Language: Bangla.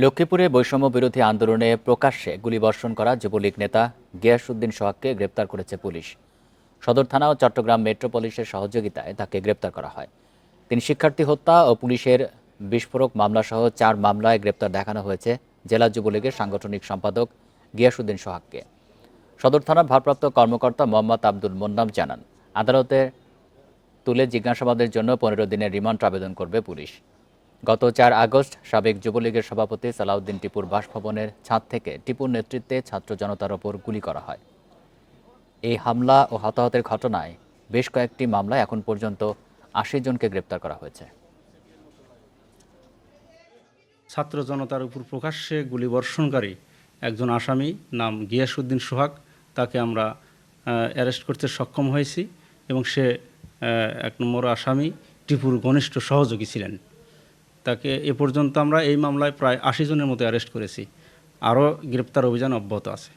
লক্ষ্মীপুরে বৈষম্য বিরোধী আন্দোলনে প্রকাশ্যে গুলিবর্ষণ করা যুবলীগ নেতা গিয়াসউদ্দিন সোহাগকে গ্রেপ্তার করেছে পুলিশ। সদর থানা ও চট্টগ্রাম মেট্রো পুলিশের সহযোগিতায় তাকে গ্রেপ্তার করা হয়। তিনি শিক্ষার্থী হত্যা ও পুলিশের বিস্ফোরক মামলাসহ 4 মামলায় গ্রেপ্তার দেখানো হয়েছে জেলা যুবলীগের সাংগঠনিক সম্পাদক গিয়াসউদ্দিন সোহাগকে। সদর থানার ভারপ্রাপ্ত কর্মকর্তা মোহাম্মদ আব্দুল মোন্নাম জানান, আদালতে তুলে জিজ্ঞাসাবাদের জন্য 15 দিনের রিমান্ড আবেদন করবে পুলিশ। গত 4 আগস্ট সাবেক যুবলীগের সভাপতি সালাউদ্দিন টিপুর বাসভবনের ছাদ থেকে টিপুর নেতৃত্বে ছাত্র জনতার ওপর গুলি করা হয়। এই হামলা ও হতাহতের ঘটনায় বেশ কয়েকটি মামলায় এখন পর্যন্ত 80 জনকে গ্রেপ্তার করা হয়েছে। ছাত্র জনতার উপর প্রকাশ্যে গুলিবর্ষণকারী একজন আসামি নাম গিয়াসউদ্দিন সোহাগ, তাকে আমরা অ্যারেস্ট করতে সক্ষম হয়েছি এবং সে 1 নম্বর আসামি টিপুর ঘনিষ্ঠ সহযোগী ছিলেন। তাকে এ পর্যন্ত আমরা এই মামলায় প্রায় 80 জনের মতো অ্যারেস্ট করেছি। আরও গ্রেপ্তার অভিযান অব্যাহত আছে।